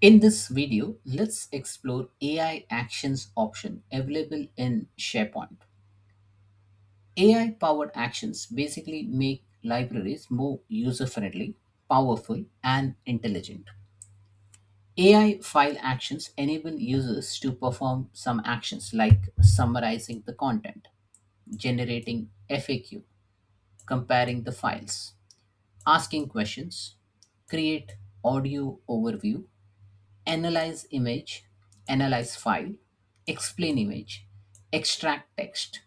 In this video, let's explore AI actions option available in SharePoint. AI powered actions basically make libraries more user friendly, powerful, and intelligent. AI file actions enable users to perform some actions like summarizing the content, generating FAQ, comparing the files, asking questions, create audio overview, analyze image, analyze file, explain image, extract text.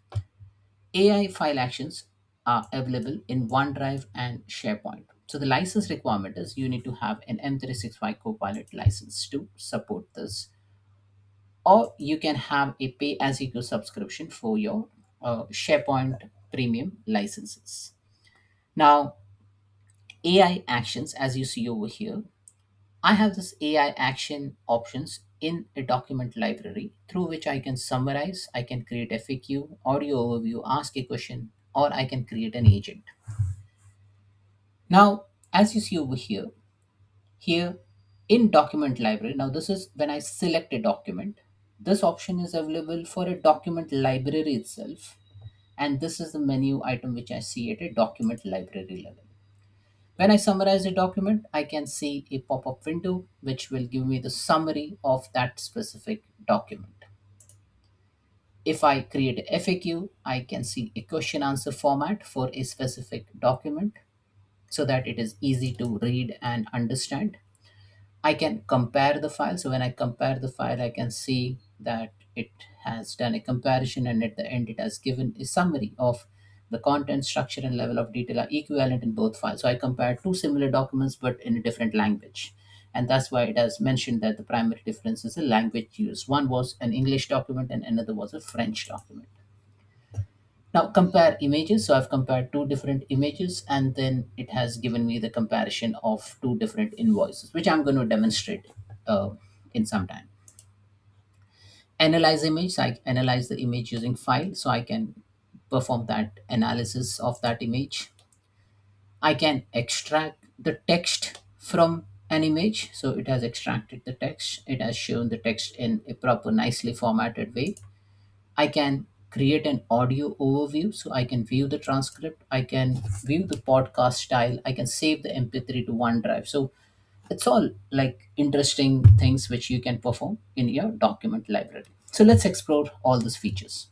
AI file actions are available in OneDrive and SharePoint. So the license requirement is you need to have an M365 Copilot license to support this, or you can have a pay as you go subscription for your SharePoint premium licenses. Now, AI actions, as you see over here, I have this AI action options in a document library through which I can summarize, I can create FAQ, audio overview, ask a question, or I can create an agent. Now, as you see over here, here in document library, now this is when I select a document. This option is available for a document library itself, and this is the menu item which I see at a document library level. When I summarize a document, I can see a pop up window which will give me the summary of that specific document. If I create a FAQ, I can see a question answer format for a specific document so that it is easy to read and understand. I can compare the file. So when I compare the file, I can see that it has done a comparison and at the end it has given a summary of the content, structure, and level of detail are equivalent in both files. So I compared two similar documents but in a different language. And that's why it has mentioned that the primary difference is the language used. One was an English document and another was a French document. Now compare images. So I've compared two different images and then it has given me the comparison of two different invoices, which I'm going to demonstrate uh, in some time. Analyze image. So I analyze the image using file. So I can perform that analysis of that image. I can extract the text from an image. So it has extracted the text. It has shown the text in a proper, nicely formatted way. I can create an audio overview so I can view the transcript. I can view the podcast style. I can save the MP3 to OneDrive. So it's all like interesting things which you can perform in your document library. So let's explore all these features.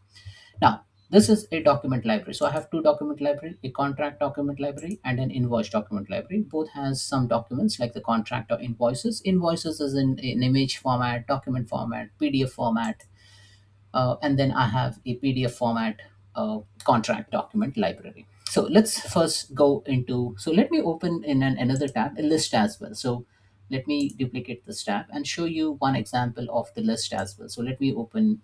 Now, this is a document library. So I have two document library, a contract document library and an invoice document library. Both has some documents like the contract or invoices. Invoices is in image format, document format, PDF format, and then I have a PDF format contract document library. So let's first go into, so let me open in another tab, a list as well. So let me duplicate this tab and show you one example of the list as well. So let me open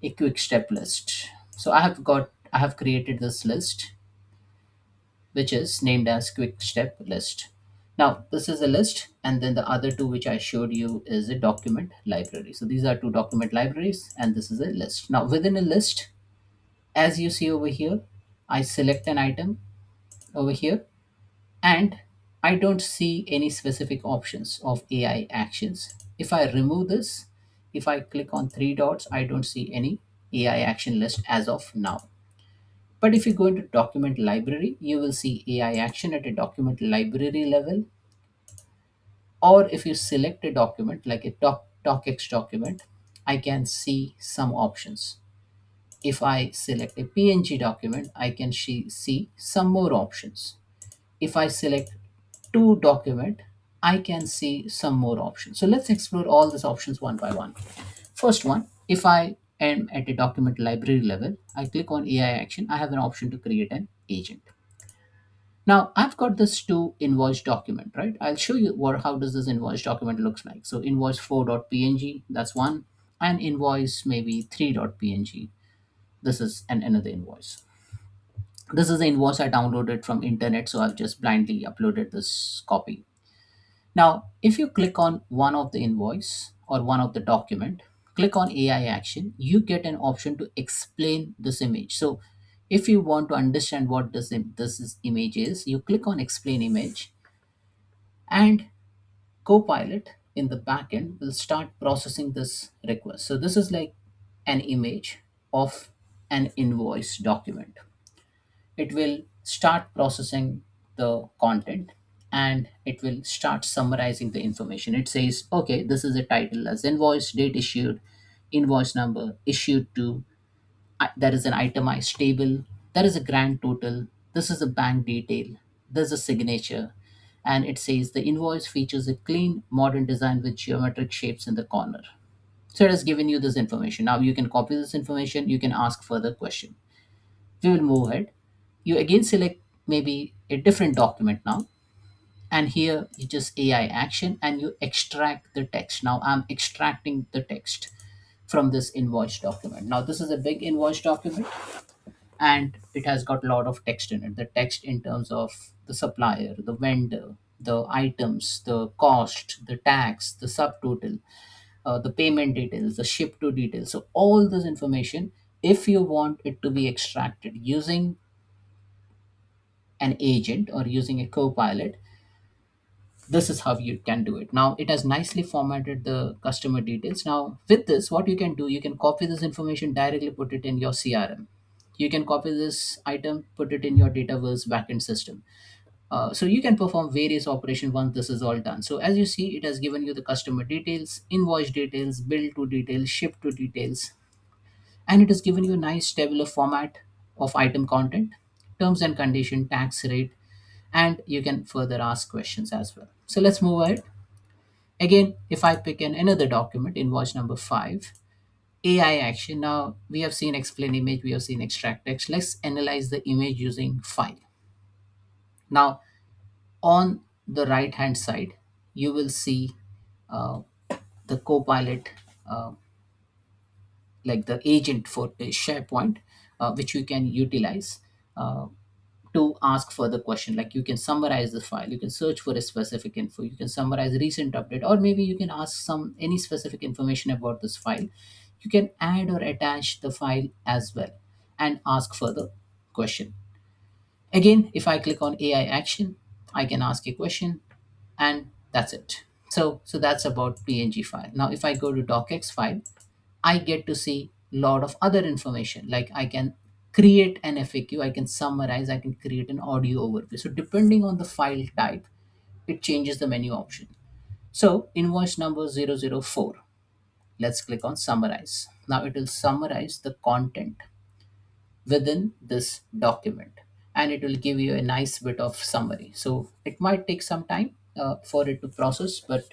a quick step list. So I have created this list, which is named as quick step list. Now this is a list and then the other two which I showed you is a document library. So these are two document libraries and this is a list. Now within a list, as you see over here, I select an item over here and I don't see any specific options of AI actions. If I remove this, if I click on three dots, I don't see any AI action list as of now. But if you go into document library, you will see AI action at a document library level. Or if you select a document like a docx document, I can see some options. If I select a PNG document, I can see some more options. If I select to document, I can see some more options. So let's explore all these options one by one. First one, if I am at a document library level, I click on AI action, I have an option to create an agent. Now I've got this two invoice document, right? I'll show you how does this invoice document looks like. So invoice 4.png, that's one, and invoice maybe 3.png. This is another invoice. This is the invoice I downloaded from internet, so I've just blindly uploaded this copy. Now, if you click on one of the invoice or one of the document, click on AI action, you get an option to explain this image. So if you want to understand what this image is, you click on explain image and Copilot in the backend will start processing this request. So this is like an image of an invoice document. It will start processing the content, and it will start summarizing the information. It says, okay, this is a title as invoice, date issued, invoice number, issued to, there is an itemized table, there is a grand total, this is a bank detail, there's a signature, and it says the invoice features a clean modern design with geometric shapes in the corner. So it has given you this information. Now you can copy this information, you can ask further question. We will move ahead. You again select maybe a different document now, and here you just AI action and you extract the text. Now I'm extracting the text from this invoice document. Now this is a big invoice document, and it has got a lot of text in it. The text in terms of the supplier, the vendor, the items, the cost, the tax, the subtotal, the payment details, the ship to details. So all this information, if you want it to be extracted using an agent or using a co-pilot, this is how you can do it. Now it has nicely formatted the customer details. Now with this, what you can do, you can copy this information directly, put it in your CRM. You can copy this item, put it in your Dataverse backend system. So you can perform various operations once this is all done. So as you see, it has given you the customer details, invoice details, bill to details, ship to details, and it has given you a nice tabular format of item content, terms and condition, tax rate, and you can further ask questions as well. So let's move ahead. Again, if I pick another document, invoice number 5, AI action. Now we have seen explain image, we have seen extract text. Let's analyze the image using file. Now on the right hand side, you will see uh, the copilot, uh, like the agent for SharePoint, which you can utilize uh, to ask further question. Like you can summarize the file, you can search for a specific info, you can summarize recent update, or maybe you can ask some any specific information about this file. You can add or attach the file as well and ask further question. Again, if I click on AI action, I can ask a question, and that's it. So that's about PNG file. Now if I go to docx file, I get to see a lot of other information. Like I can create an FAQ, I can summarize, I can create an audio overview. So depending on the file type, it changes the menu option. So invoice number 004, let's click on summarize. Now it will summarize the content within this document, and it will give you a nice bit of summary. So it might take some time for it to process, but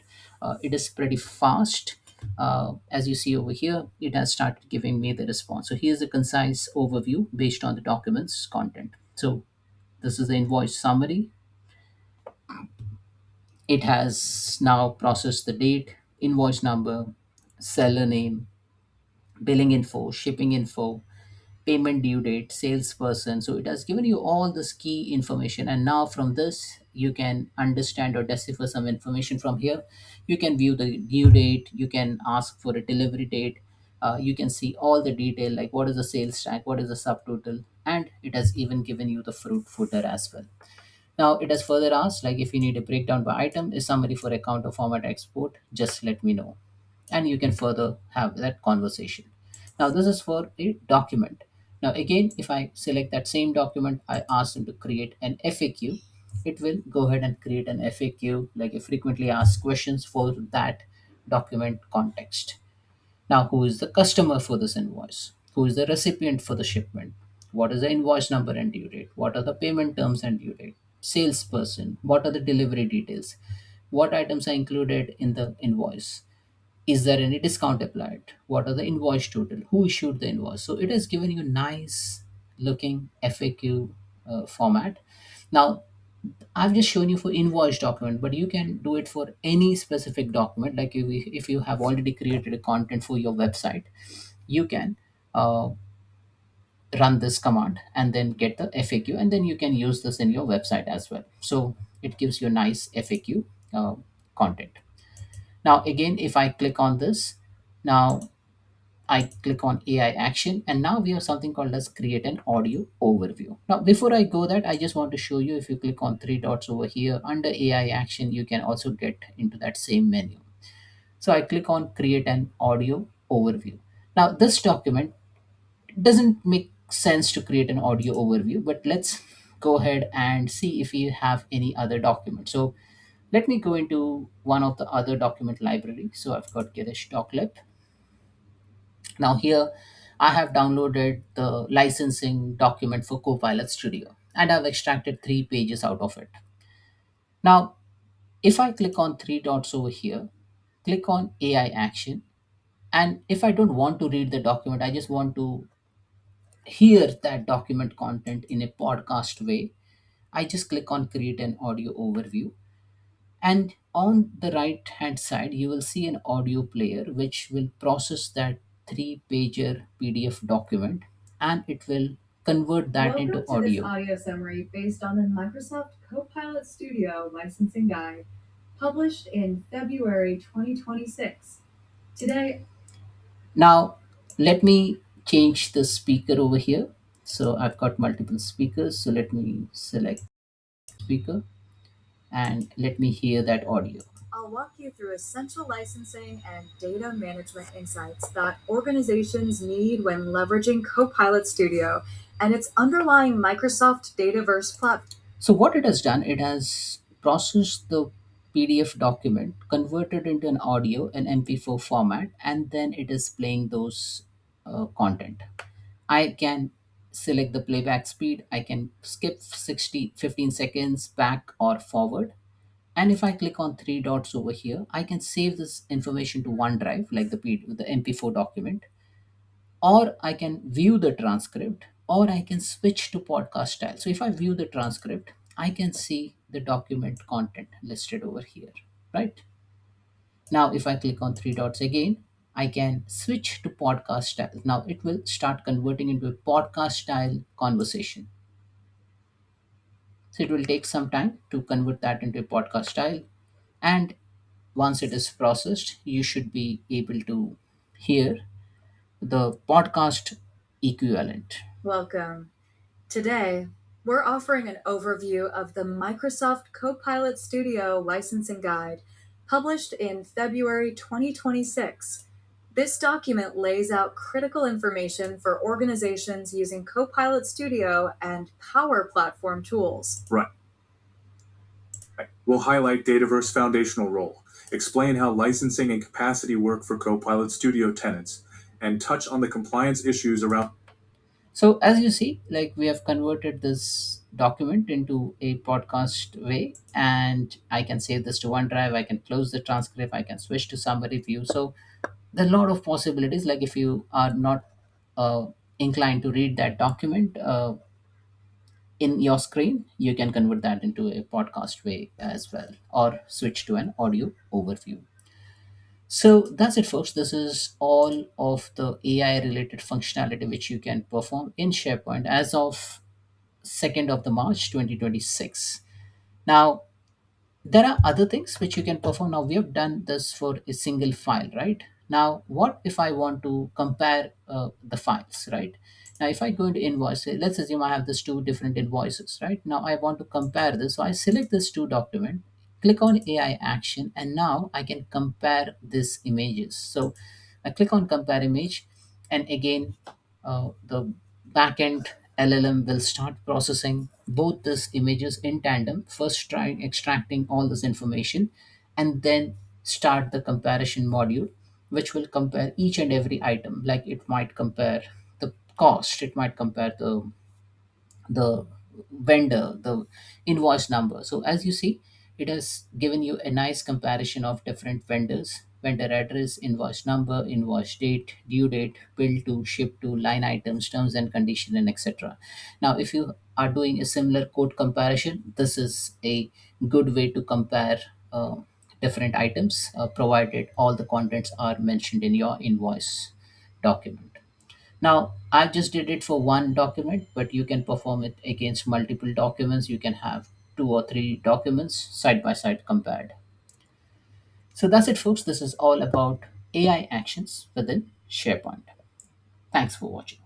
it is pretty fast. As you see over here, it has started giving me the response. So here's a concise overview based on the document's content. So this is the invoice summary. It has now processed the date, invoice number, seller name, billing info, shipping info, payment due date, salesperson. So it has given you all this key information. And now from this, you can understand or decipher some information from here. You can view the due date, you can ask for a delivery date, you can see all the detail like what is the sales track, what is the subtotal, and it has even given you the fruit footer as well. Now it has further asked like if you need a breakdown by item, a summary for account or format export, just let me know. And you can further have that conversation. Now this is for a document. Now again, if I select that same document, I ask them to create an FAQ. It will go ahead and create an FAQ like a frequently asked questions for that document context. Now, who is the customer for this invoice? Who is the recipient for the shipment? What is the invoice number and due date? What are the payment terms and due date? Salesperson. What are the delivery details? What items are included in the invoice? Is there any discount applied? What are the invoice total? Who issued the invoice? So it has given you nice looking FAQ format. Now I've just shown you for invoice document, but you can do it for any specific document. Like if you have already created a content for your website, you can uh, run this command and then get the FAQ, and then you can use this in your website as well. So it gives you nice FAQ content. Now again, if I click on this, now I click on AI action, and now we have something called as create an audio overview. Now, before I go that, I just want to show you, if you click on three dots over here under AI action, you can also get into that same menu. So I click on create an audio overview. Now this document doesn't make sense to create an audio overview, but let's go ahead and see if you have any other document. So let me go into one of the other document library. So I've got Girish doclib. Now here I have downloaded the licensing document for Copilot Studio and I've extracted 3 pages out of it. Now, if I click on 3 dots over here, click on AI action, and if I don't want to read the document, I just want to hear that document content in a podcast way, I just click on create an audio overview. And on the right hand side, you will see an audio player which will process that 3 pager PDF document and it will convert that Welcome into to this audio. audio summary based on the Microsoft Copilot Studio licensing guide, published in February 2026. Today, Now, let me change the speaker over here. So I've got multiple speakers. So let me select speaker and let me hear that audio. I'll walk you through essential licensing and data management insights that organizations need when leveraging Copilot Studio and its underlying Microsoft Dataverse platform. So what it has done, it has processed the PDF document, converted into an audio, an MP4 format, and then it is playing those content. I can select the playback speed. I can skip 15 seconds back or forward. And if I click on 3 dots over here, I can save this information to OneDrive, like the MP4 document, or I can view the transcript, or I can switch to podcast style. So if I view the transcript, I can see the document content listed over here, right? Now, if I click on 3 dots again, I can switch to podcast style. Now it will start converting into a podcast style conversation. So it will take some time to convert that into a podcast style. And once it is processed, you should be able to hear the podcast equivalent. Welcome. Today, we're offering an overview of the Microsoft Copilot Studio licensing guide, published in February 2026. This document lays out critical information for organizations using Copilot Studio and Power Platform tools. Right. We'll highlight Dataverse foundational role, explain how licensing and capacity work for Copilot Studio tenants, and touch on the compliance issues around. So as you see, like we have converted this document into a podcast way, and I can save this to OneDrive. I can close the transcript. I can switch to summary view. So there are a lot of possibilities. Like if you are not inclined to read that document in your screen, you can convert that into a podcast way as well, or switch to an audio overview. So that's it, folks. This is all of the AI related functionality which you can perform in SharePoint as of 2nd of the March 2026. Now, there are other things which you can perform. Now we have done this for a single file, right? Now what if I want to compare the files, right? Now if I go into invoice, let's assume I have these two different invoices, right? Now I want to compare this, so I select this two document, click on AI action, and now I can compare these images. So I click on compare image, and again the backend LLM will start processing both these images in tandem, first trying extracting all this information, and then start the comparison module, which will compare each and every item. Like it might compare the cost, it might compare the vendor, the invoice number. So as you see, it has given you a nice comparison of different vendors, vendor address, invoice number, invoice date, due date, bill to, ship to, line items, terms and condition, and etc. Now if you are doing a similar code comparison, this is a good way to compare different items, provided all the contents are mentioned in your invoice document. Now, I just did it for one document, but you can perform it against multiple documents. You can have 2 or 3 documents side by side compared. So that's it, folks. This is all about AI actions within SharePoint. Thanks for watching.